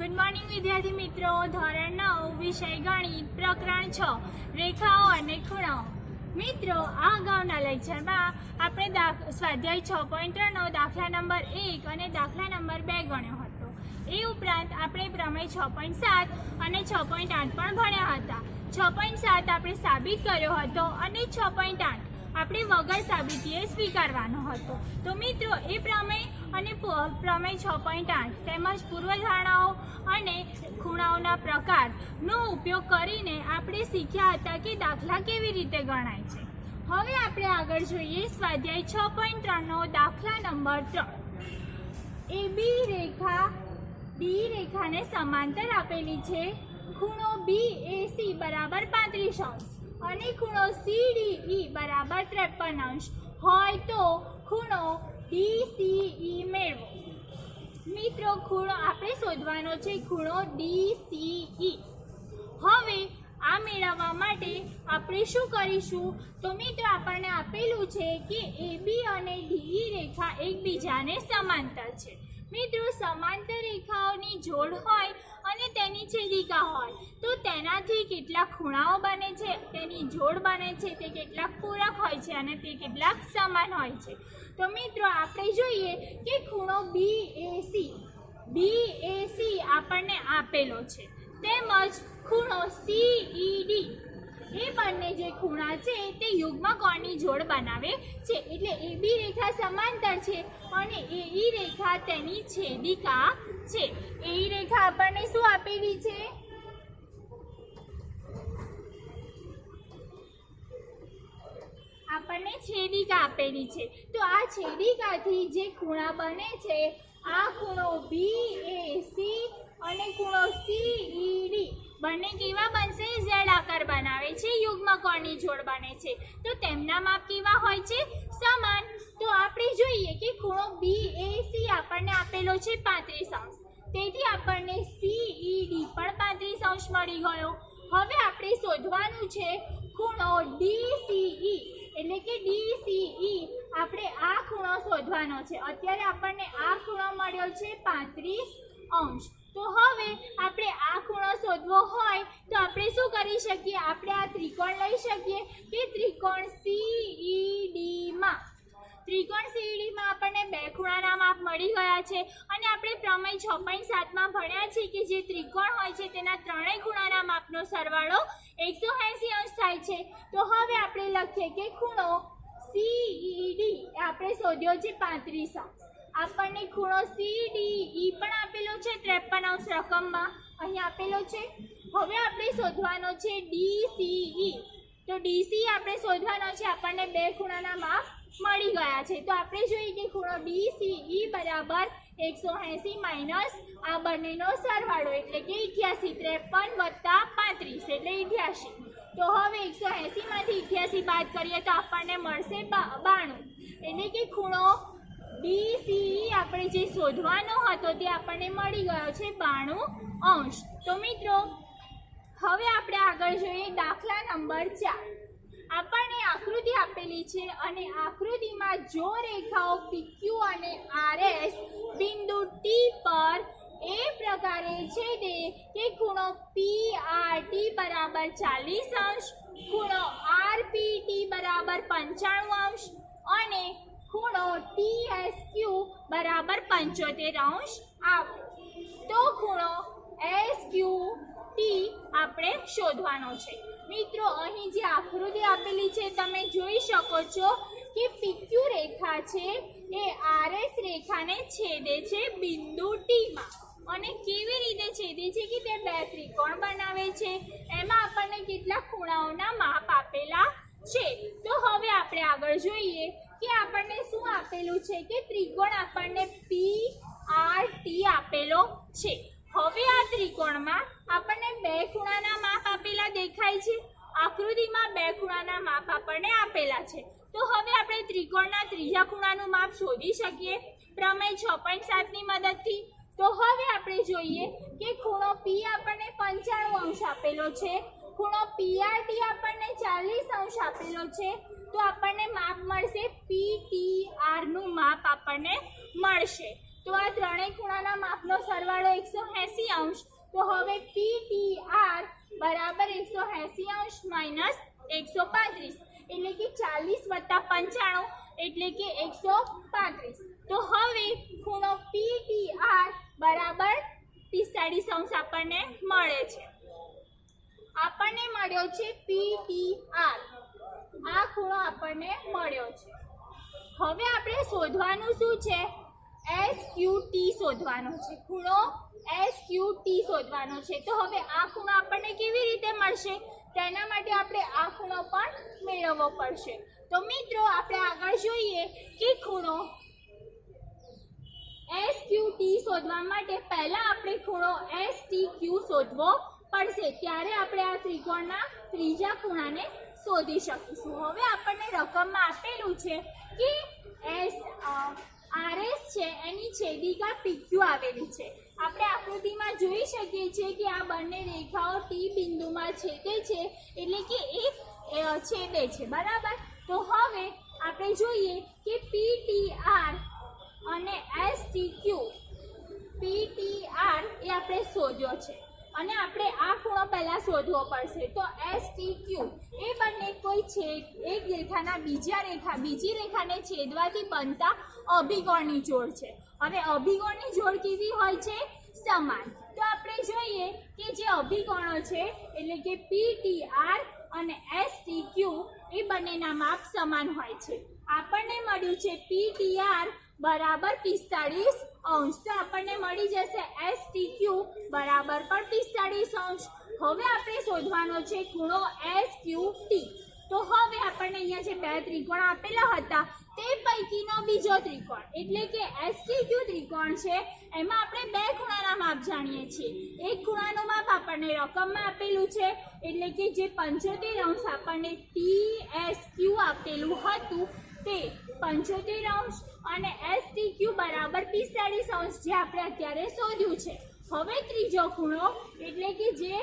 Good morning વિદ્યાર્થી મિત્રો, ધોરણ 9 વિષય ગણિત પ્રકરણ 6 રેખાઓ અને ખૂણાઓ. મિત્રો, આ અગાઉના લેક્ચરમાં આપણે સ્વાધ્યાય 6.3 નો દાખલા નંબર 1 અને દાખલા નંબર 2 ગણ્યો હતો. એ ઉપરાંત આપણે પ્રમેય 6.7 અને 6.8 પણ ભણ્યા હતા. 6.7 આપણે સાબિત કર્યો હતો અને 6.8 આપણે વગર સાબિતીએ સ્વીકારવાનો હતો. તો મિત્રો, એ પ્રમેય અને પ્રમેય 6.8 તેમજ પૂર્વધારણાઓ અને ખૂણાઓના પ્રકારનો ઉપયોગ કરીને આપણે શીખ્યા હતા કે દાખલા કેવી રીતે ગણાય છે. હવે આપણે આગળ જોઈએ સ્વાધ્યાય 6.3 નો દાખલા નંબર 3. ડી રેખાને સમાંતર આપેલી છે. ખૂણો BAC બરાબર 35° અને ખૂણો CDE બરાબર 53° હોય તો ખૂણો DCE મેળવો. મિત્રો, ખૂણો આપણે શોધવાનો છે, ખૂણો DCE. હવે આ મેળવવા માટે આપણે શું કરીશું? તો મિત્રો, આપણને આપેલું છે કે AB અને DE રેખા એકબીજાને સમાંતર છે. મિત્રો, સમાંતર રેખાઓની જોડ હોય અને તેની છેદિકા હોય તો તેનાથી કેટલાક ખૂણાઓ બને છે, તેની જોડ બને છે, તે કેટલાક પૂરક હોય છે અને તે કેટલાક સમાન હોય છે. તો મિત્રો, આપણે જોઈએ કે ખૂણો BAC આપણને આપેલો છે, તેમજ ખૂણો CED, એ બંને જે ખૂણા છે તે યુગ્મ કોણની જોડ બનાવે છે. એટલે AB રેખા સમાંતર છે અને AE રેખા તેની છેદિકા છે. AE રેખા આપણને શું આપેલી છે? આપણને છેદિકા આપેલી છે. તો આ છેદિકાથી જે ખૂણા બને છે, આ ખૂણો BAC અને ખૂણો CED બંને કેવા બનશે? Z આકાર બનાવે છે, યુગ્મ કોણની જોડ બને છે. તો તેમના માપ કેવા હોય છે? સમાન. તો આપણે જોઈએ કે ખૂણો BAC આપણને આપેલો છે 35°. તેથી આપણને CED પણ 35° મળી ગયો. હવે આપણે શોધવાનું છે ખૂણો DCE, એટલે કે DCE આપણે આ ખૂણો શોધવાનો છે. અત્યારે આપણને આ ખૂણો મળ્યો છે 35°. તો હવે આપણે આ ખૂણો શોધવો હોય તો આપણે શું કરી શકીએ? આપણે આ ત્રિકોણ લઈ શકીએ કે ત્રિકોણ CEDમાં આપણને બે ખૂણાના માપ મળી ગયા છે. અને આપણે પ્રમેય 6.7 માં ભણ્યા છે કે જે ત્રિકોણ હોય છે તેના ત્રણેય ખૂણાના માપનો સરવાળો 180° થાય છે. તો હવે આપણે લખીએ કે ખૂણો CED આપણે શોધ્યો છે 35°. આપણને ખૂણો CDE પણ આપેલો છે 53° રકમમાં, અહીં આપેલો છે. હવે આપણે શોધવાનો છે DCE. તો DCE આપણે શોધવાનો છે, આપણને બે ખૂણાના માપ મળી ગયા છે. તો આપણે જોઈએ કે ખૂણો DCE બરાબર 180 માઇનસ આ બંનેનો સરવાળો એટલે કે 88, 53 + 35 એટલે 88. તો હવે 180 માંથી 88 બાદ કરીએ તો આપણને મળશે 92. એટલે કે ખૂણો DCE આપણે જે શોધવાનો હતો તે આપણને મળી ગયો છે 92°. તો મિત્રો, હવે આપણે આગળ જોઈએ દાખલા નંબર 4. આપણને આકૃતિ આપેલી છે અને આકૃતિમાં જો રેખાઓ PQ અને RS બિંદુ T પર એ પ્રકારે છેદે કે ખૂણો PRT બરાબર 40°, ખૂણો RPT બરાબર 95° અને ખૂણો TSQ બરાબર 75° આવે તો ખૂણો SQT આપણે શોધવાનો છે. મિત્રો, અહીં જે આકૃતિ આપેલી છે તમે જોઈ શકો છો કે PQ રેખા છે એ RS રેખાને છેદે છે બિંદુ T માં. અને કેવી રીતે છેદે છે કે તે બે ત્રિકોણ બનાવે છે, એમાં આપણને કેટલાક ખૂણાઓના માપ આપેલા છે. તો હવે આપણે આગળ જોઈએ કે આપણને શું આપેલું છે કે ત્રિકોણ આપણને PRT આપેલો છે. હવે આ ત્રિકોણમાં આપણને બે ખૂણાના માપ આપેલા દેખાય છે. આકૃતિમાં બે ખૂણાના માપ આપણને આપેલા છે. તો હવે આપણે ત્રિકોણના ત્રીજા ખૂણાનું માપ શોધી શકીએ પ્રમેય 6.7 ની મદદથી. તો હવે આપણે જોઈએ કે ખૂણો P આપણને 95° આપેલો છે, ખૂણો PRT આપણને 40° આપેલો છે. તો આપણને માપ મળશે PTR નું માપ આપણને મળશે. તો આ ત્રણેય ખૂણાના માપનો સરવાળો 180 અંશ. તો હવે PTR બરાબર 180 અંશ માઇનસ 135 એટલે કે 40 + 95 એટલે કે 135. તો હવે ખૂણો PTR બરાબર 45 અંશ આપણને મળે છે. આપણને મળ્યો છે PTR, આ ખૂણો આપણને મળ્યો છે. હવે આપણે શોધવાનું શું છે? SQT શોધવાનો છે. ખૂણો SQT શોધવાનો છે. તો હવે આ ખૂણો આપણને કેવી રીતે મળશે? તેના માટે આપણે આ ખૂણો પણ મેળવવો પડશે. તો મિત્રો આપણે આગળ જોઈએ કે ખૂણો SQT શોધવા માટે પહેલા આપણે ખૂણો STQ શોધવો પડશે. ત્યારે આપણે આ ત્રિકોણના ત્રીજા ખૂણાને શોધી શકીશું. હવે આપણને રકમમાં આપેલું છે કે RS છે એની છેદિકા PQ આવેલી છે. આપણે આકૃતિમાં જોઈ શકીએ છીએ કે આ બંને રેખાઓ T બિંદુમાં છેદે છે એટલે કે એ છેદે છે, બરાબર. તો હવે આપણે જોઈએ કે PTR અને STQ, PTR એ આપણે શોધ્યો છે અને આપણે આ ખૂણો પહેલા શોધવો પડશે. તો STQ એ બંને કોઈ એક રેખાના બીજી રેખાને છેદવાથી બનતા અભિકોણની જોડ છે. હવે અભિકોણની જોડ કેવી હોય છે? સમાન. તો આપણે જોઈએ કે જે અભિકોણો છે એટલે કે PTR અને STQ એ બંનેના માપ સમાન હોય છે. આપણને મળ્યું છે PTR બરાબર 45 અંશ. તો આપણને મળી જશે STQ બરાબર પણ 45 અંશ. હવે આપણે શોધવાનો છે ખૂણો SQT. તો હવે આપણને અહીંયા જે બે ત્રિકોણ આપેલા હતા તે પૈકીનો બીજો ત્રિકોણ એટલે કે STQ ત્રિકોણ છે, એમાં આપણે બે ખૂણાના માપ જાણીએ છીએ. એક ખૂણાનું માપ આપણને રકમમાં આપેલું છે એટલે કે જે 75 અંશ આપણને TSQ આપેલું હતું તે 75 અંશ અને STQ બરાબર 45 અંશ જે આપણે અત્યારે શોધ્યું છે. હવે ત્રીજો ખૂણો એટલે કે જે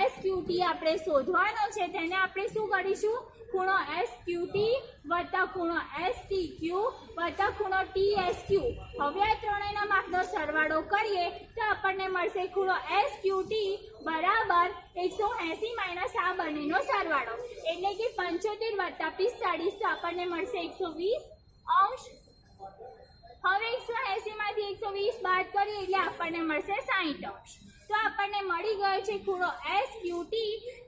SQT આપણે શોધવાનો છે તેને આપણે શું કરીશું? ખૂણો SQT વત્તા ખૂણો STQ વત્તા ખૂણો TSQ. હવે આ ત્રણેયના માપનો સરવાળો કરીએ તો આપણને મળશે ખૂણો SQT બરાબર 180 માઇનસ આ બંનેનો સરવાળો એટલે કે 75 વત્તા 45 તો આપણને મળશે 120 અંશ. હવે 180 માંથી 120 બાદ કરીએ એટલે આપણને મળશે 60 અંશ. તો આપણને મળી ગયો છે ખૂણો SQT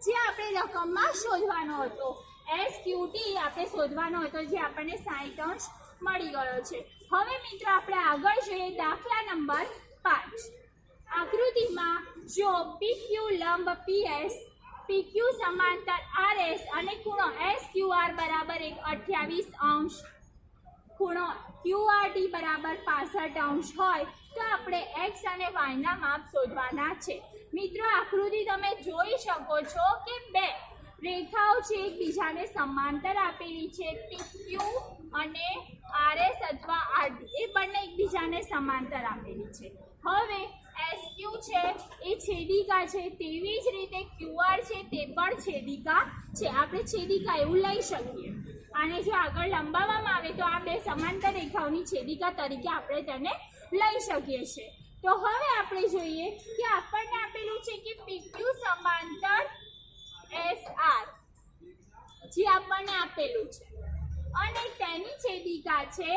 જે આપણે રકમમાં શોધવાનો હતો. SQT આપણે શોધવાનો હતો જે આપણને 60 અંશ મળી ગયો છે. હવે મિત્રો આપણે આગળ જોઈએ દાખલા નંબર 5. આકૃતિમાં જો PQ લંબ PS, PQ સમાંતર RS અને ખૂણો SQR બરાબર 28 અંશ, ખૂણો QRT બરાબર 65 અંશ હોય તો આપણે x અને y ના માપ શોધવાના છે. મિત્રો આકૃતિ તમે જોઈ શકો છો કે બે રેખાઓ છે એકબીજાને સમાંતર આપેલી છે. PQ અને RS અથવા RD એ બંને એકબીજાને સમાંતર આપેલી છે. હવે SQ છે એ છેદિકા છે, તેવી જ રીતે QR છે તે પણ છેદિકા છે. આપણે છેદિકા એવું લઈ શકીએ. આને જો આગળ લંબાવવામાં આવે તો આ બે સમાંતર રેખાઓની છેદિકા તરીકે આપણે તેને લઈ શકીએ છીએ. તો હવે આપણે જોઈએ કે આપણને આપેલું છે કે PQ સમાંતર SR જે આપણને આપેલું છે અને તેની છેદિકા છે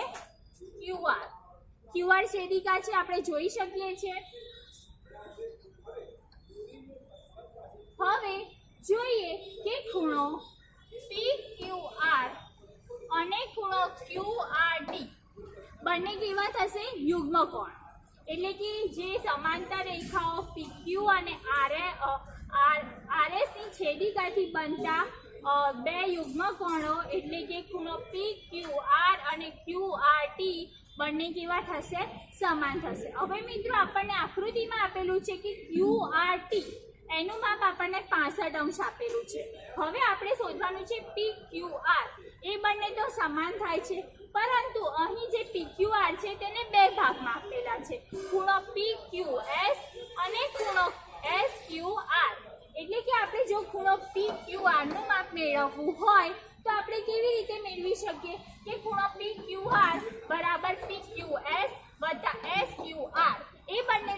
QR. QR છેદિકા છે આપણે જોઈ શકીએ છીએ. હવે જોઈએ કે ખૂણો PQR અને ખૂણો QRT બંને કેવા થશે? યુગ્મ કોણ. એટલે કે જે સમાંતર રેખાઓ PQ અને RS ની છેદિકાથી બનતા બે યુગ્મ કોણો એટલે કે ખૂણો PQR અને QRT બંને કેવા થશે? સમાન થશે. હવે મિત્રો આપણને આકૃતિમાં આપેલું છે કે QRT એનું માપ આપણને 65 અંશ આપેલું છે. હવે આપણે શોધવાનું છે PQR. એ બંને તો સમાન થાય છે પરંતુ અહીં જે PQR છે તેને બે ભાગમાં આપેલા છે, ખૂણો PQS અને ખૂણો SQR. એટલે કે આપણે જો ખૂણો PQR નું માપ મેળવવું હોય તો આપણે કેવી રીતે મેળવી શકીએ કે ખૂણો PQR બરાબર PQS વત્તા SQ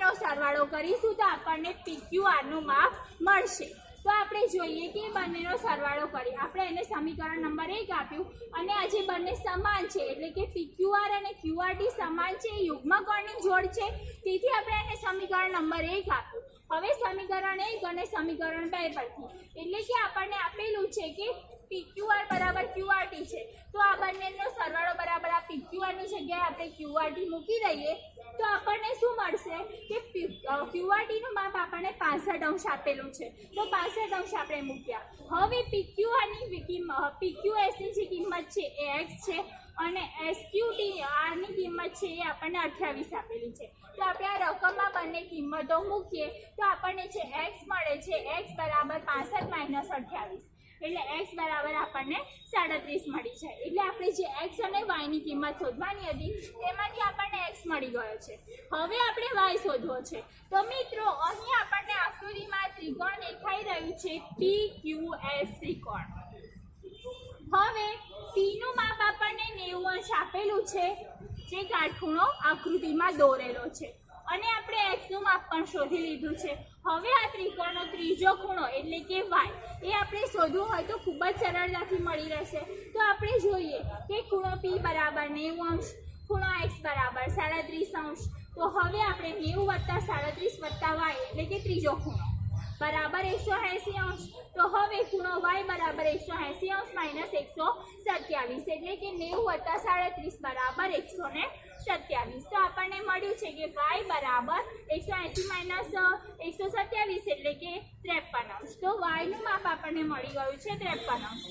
બંનેનો સરવાળો કરીશું તો આપણને PQR નું માપ મળશે. તો આપણે જોઈએ કે બંનેનો સરવાળો કરી આપણે એને સમીકરણ નંબર 1 આપ્યું અને આ જે બંને સમાન છે એટલે કે PQR અને QRT સમાન છે, યુગ્મકોણની જોડ છે, તેથી આપણે એને સમીકરણ નંબર 1 આપ્યું. હવે સમીકરણ 1 અને સમીકરણ 2 પરથી એટલે કે આપણને આપેલું છે કે PQR બરાબર QRT છે, તો આ બંનેનો સરવાળો બરાબર આ PQR ની જગ્યાએ આપણે QRT મૂકી દઈએ તો આપણને શું મળશે કે QRT નું માપ આપણને 65 અંશ આપેલું છે, તો 65 અંશ આપણે મૂક્યા. હવે PQR ની PQS ની જે કિંમત છે એ x છે અને SQR ની કિંમત છે એ આપણને 28 આપેલી છે. તો આપણે આ રકમમાં બંને કિંમતો મૂકીએ તો આપણને જે x મળે છે x બરાબર 65 - 28 એટલે x બરાબર આપણને 37 મળી જાય. એટલે આપણે જે x અને y ની કિંમત શોધવાની હતી તેમાંથી આપણને x મળી ગયો છે. હવે આપણે y શોધવો છે. તો મિત્રો અહીં આપણને આકૃતિમાં ત્રિકોણ દેખાઈ રહ્યું છે PQS ત્રિકોણ. હવે p નું માપ આપણને 90 અંશ આપેલું છે જે કાટખૂણો આકૃતિમાં દોરેલો છે અને આપણે x નું માપ પણ શોધી લીધું છે. હવે આ ત્રિકોણનો ત્રીજો ખૂણો એટલે કે y એ આપણે શોધવું હોય તો ખૂબ જ સરળતાથી મળી રહેશે. તો આપણે જોઈએ કે ખૂણો p બરાબર 90 અંશ, ખૂણો x બરાબર 37 અંશ. તો હવે આપણે 90 + 37 y એટલે કે ત્રીજો ખૂણો બરાબર 180 અંશ. તો હવે ખૂણો y બરાબર 180 અંશ - 127 એટલે કે 90 + 37 બરાબર 127. તો આપણને મળ્યું છે કે y બરાબર 180 - 127 એટલે કે 53 અંશ. તો y નું માપ આપણને મળી ગયું છે 53 અંશ.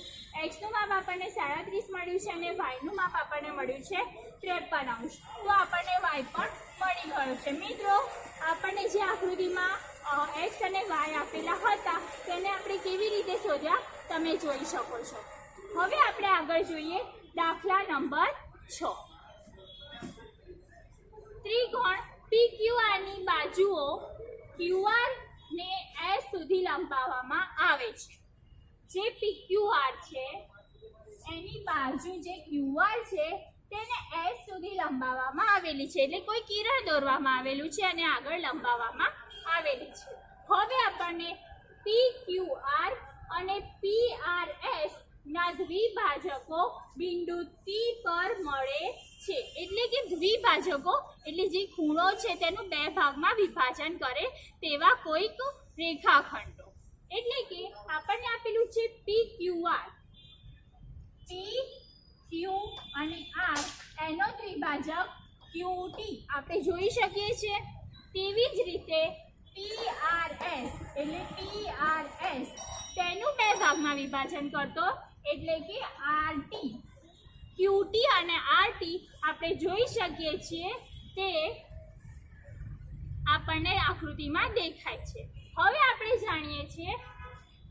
x નું માપ આપણને 37 મળ્યું છે અને y નું માપ આપણને મળ્યું છે 53 અંશ. તો આપણને y પણ મળી ગયો છે. મિત્રો આપણને જે આકૃતિમાં x અને y આપેલા હતા તેને આપણે કેવી રીતે શોધ્યા તમે જોઈ શકો છો. હવે આપણે આગળ જોઈએ દાખલા નંબર 6. ત્રિકોણ PQR ની બાજુઓ QR ને S સુધી લંબાવવામાં આવે છે. જે PQR છે એની બાજુ જે QR છે તેને S સુધી લંબાવવામાં આવેલી છે, એટલે કોઈ કિરણ દોરવામાં આવેલું છે અને આગળ લંબાવવામાં આવેલી છે. હવે આપણને PQR અને PRS ના દ્વિભાજકો બિંદુ T પર મળે છે. એટલે કે દ્વિભાજકો એટલે જે ખૂણો છે તેનું બે ભાગમાં વિભાજન કરે તેવા કોઈક રેખાખંડો. એટલે કે આપણને આપેલું છે PQR, P, Q અને R એનો દ્વિભાજક QT આપણે જોઈ શકીએ છીએ. તેવી જ રીતે PRS એટલે PRS તેનું બે ભાગમાં વિભાજન કરતો એટલે કે RT. QT અને RT આપણે જોઈ શકીએ છીએ તે આપણને આકૃતિમાં દેખાય છે. હવે આપણે જાણીએ છીએ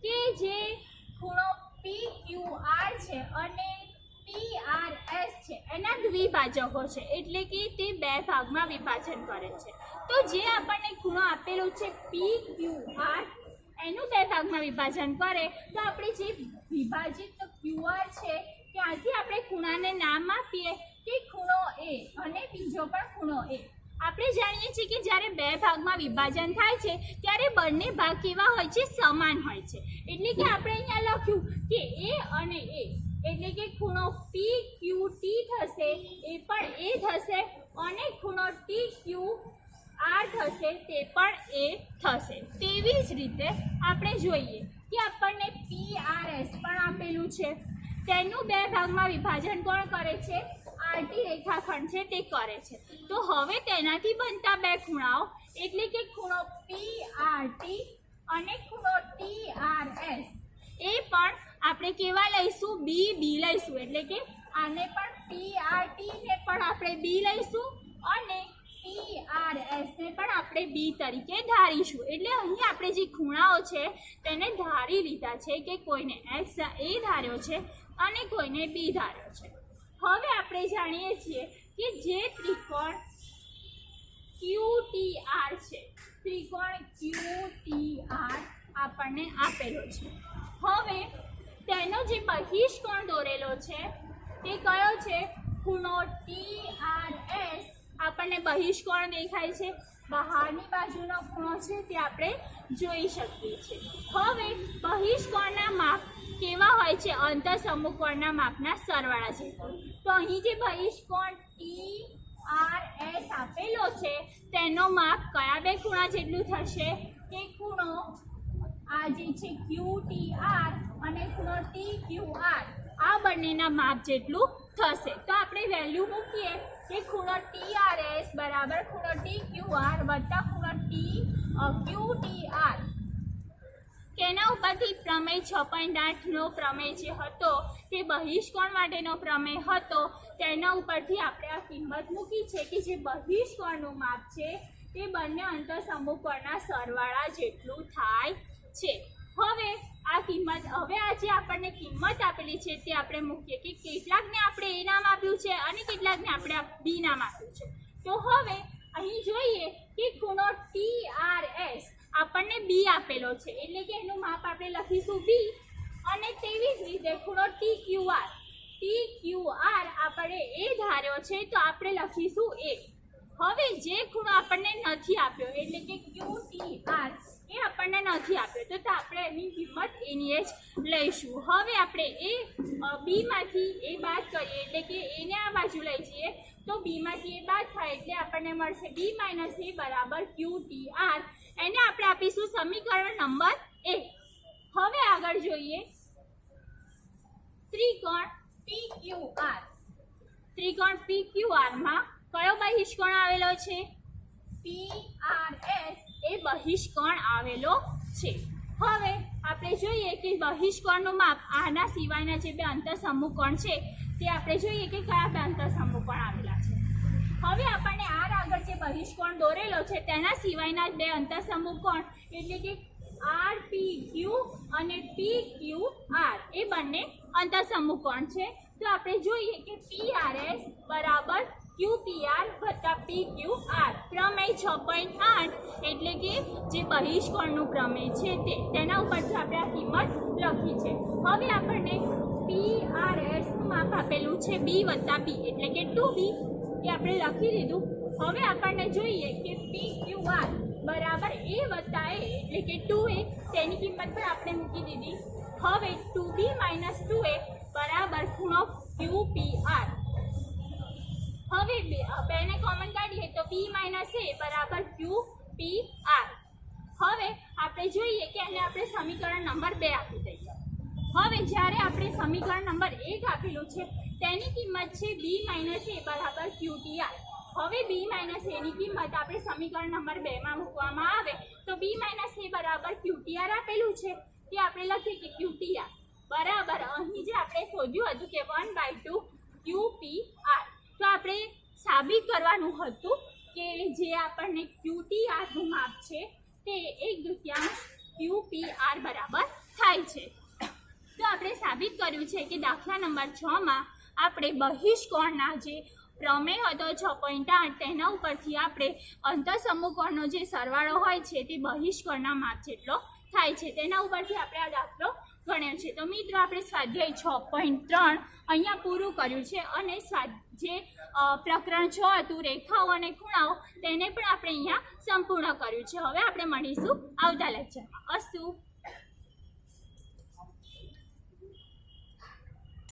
કે જે ખૂણો PQR છે અને PRS છે એના દ્વિભાજકો છે એટલે કે તે બે ભાગમાં વિભાજન કરે છે. તો જે આપણને ખૂણો આપેલો છે PQR એનું બે ભાગમાં વિભાજન કરે તો આપણે જે વિભાજિત QR છે ત્યાંથી આપણે ખૂણાને નામ આપીએ કે ખૂણો A અને બીજો પણ ખૂણો A. આપણે જાણીએ છીએ કે જ્યારે બે ભાગમાં વિભાજન થાય છે ત્યારે બંને ભાગ કેવા હોય છે? સમાન હોય છે. એટલે કે આપણે અહીંયા લખ્યું કે A અને A એટલે કે ખૂણો PQT થશે એ પણ A થશે અને ખૂણો TQR થશે તે પણ A થશે. તેવી જ રીતે આપણે જોઈએ કે આપણને PRS પણ આપેલું છે, તેનું બે ભાગમાં વિભાજન કોણ કરે છે? RT રેખાખંડ છે તે કરે છે. તો હવે તેનાથી બનતા બે ખૂણાઓ એટલે કે ખૂણો PRT અને ખૂણો TRS એ પણ આપણે કેવા લઈશું? B લઈશું. એટલે કે આને પણ PRT ને પણ આપણે B લઈશું અને PRS ને પણ આપણે B તરીકે ધારીશું. એટલે અહીં આપણે જે ખૂણાઓ છે તેને ધારી લીધા છે કે કોઈને X A ધાર્યો છે અને કોઈને B ધાર્યો છે. હવે આપણે જાણીએ છીએ કે જે ત્રિકોણ QTR છે, ત્રિકોણ QTR આપણને આપેલો છે. હવે તેનો જે બહિષ્કોણ દોરેલો છે તે કયો છે? ખૂણો TRS આપણને બહિષ્કોણ દેખાય છે, બહારની બાજુનો ખૂણો છે તે આપણે જોઈ શકીએ છીએ. હવે બહિષ્કોણના માપ કેવા હોય છે? અંતઃસમૂહકોણના માપના સરવાળા છે. તો અહીં જે બહિષ્કોણ TRS આપેલો છે તેનો માપ કયા બે ખૂણા જેટલું થશે? કે ખૂણો આ જે છે QTR અને ખૂણો TQR, આ બંનેના માપ જેટલું થશે. તો આપણે વેલ્યુ મૂકીએ કે ખૂણો TRS બરાબર ખૂણો TQR વત્તા ખૂણો QTR. તેના ઉપરથી પ્રમેય 6.8 નો પ્રમેય જે હતો તે બહિષ્કોણ માટેનો પ્રમેય હતો, તેના ઉપરથી આપણે આ કિંમત મૂકી છે કે જે બહિષ્કોણનું માપ છે તે બંને અંતઃસમૂહકોણના સરવાળા જેટલું થાય છે. હવે આ જે આપણને કિંમત આપેલી છે તે આપણે મૂકીએ કે કેટલાકને આપણે એ નામ આપ્યું છે અને કેટલાકને આપણે બી નામ આપ્યું છે. તો હવે અહીં જોઈએ કે ખૂણો TRS આપણને બી આપેલો છે, એટલે કે એનું માપ આપણે લખીશું બી. અને તેવી જ રીતે ખૂણો TQR આપણે એ ધાર્યો છે તો આપણે લખીશું એ. હવે જે ખૂણો આપણને નથી આપ્યો એટલે કે QTR એ આપણને નથી આપ્યો તો આપણે એની કિંમત એની જ લઈશું. હવે આપણે બીમાંથી એ બાદ કરીએ એટલે કે એને આ બાજુ લઈ જઈએ તો બીમાંથી એ બાદ થાય એટલે આપણને મળશે B - A બરાબર QTR. એને આપણે આપીશું સમીકરણ નંબર 1. હવે આગળ જોઈએ ત્રિકોણ PQR માં કયો બહિષ્કોણ આવેલો છે? PRS એ બહિષ્કોણ આવેલો છે. હવે આપણે જોઈએ કે બહિષ્કોણનું માપ આના સિવાયના જે બે અંતઃસમૂહકોણ છે તે આપણે જોઈએ કે કયા બે અંતઃસમૂહકોણ આવેલા છે. હવે આપણને આર આગળ જે બહિષ્કોણ દોરેલો છે તેના સિવાયના બે અંતઃસમૂહકોણ એટલે કે RPQ અને PQR એ બંને અંતઃસમૂહકોણ છે. તો આપણે જોઈએ કે PRS બરાબર QPR વત્તા PQR. પ્રમેય 6.8 એટલે કે જે બહિષ્કોણનું પ્રમેય છે તેના ઉપરથી આપણે આ કિંમત લખી છે. હવે આપણને PRS નું માપ આપેલું છે B વત્તા B એટલે કે 2B, એ આપણે લખી દીધું. હવે આપણને જોઈએ કે PQR બરાબર A વત્તા A એટલે કે 2A, તેની કિંમત પણ આપણે મૂકી દીધી. હવે 2B - 2A બરાબર ખૂણો QPR. હવે બેને કોમન કાઢીએ તો B - A બરાબર QPR. હવે આપણે જોઈએ કે એને આપણે સમીકરણ નંબર 2 આપી દઈએ. હવે જ્યારે આપણે સમીકરણ નંબર 1 આપેલું છે તેની કિંમત છે B - A બરાબર QTR. હવે B - A ની કિંમત આપણે સમીકરણ નંબર 2 માં મૂકવામાં આવે તો B - A બરાબર QTR આપેલું છે તે આપણે લખીએ કે QTR બરાબર અહીં જે આપણે શોધ્યું હતું કે 1/2 QPR. તો આપણે સાબિત કરવાનું હતું કે જે આપણને QTR નું માપ છે તે 1/2 QPR બરાબર થાય છે. તો આપણે સાબિત કર્યું છે કે દાખલા નંબર 6 માં આપણે બહિષ્કોણના જે પ્રમેય હતો 6.8 તેના ઉપરથી આપણે અંતઃસમૂહકોણનો જે સરવાળો હોય છે તે બહિષ્કોણના માપ જેટલો થાય છે તેના ઉપરથી આપણે આ દાખલો ગણ્યો છે. તો મિત્રો આપણે સ્વાધ્યાય 6.3 અહીંયા પૂરું કર્યું છે અને જે પ્રકરણ 6 હતું રેખાઓ અને ખૂણાઓ તેને પણ આપણે અહીંયા સંપૂર્ણ કર્યું છે. હવે આપણે મળીશું આવતા લેક્ચરમાં. અસ્તુ.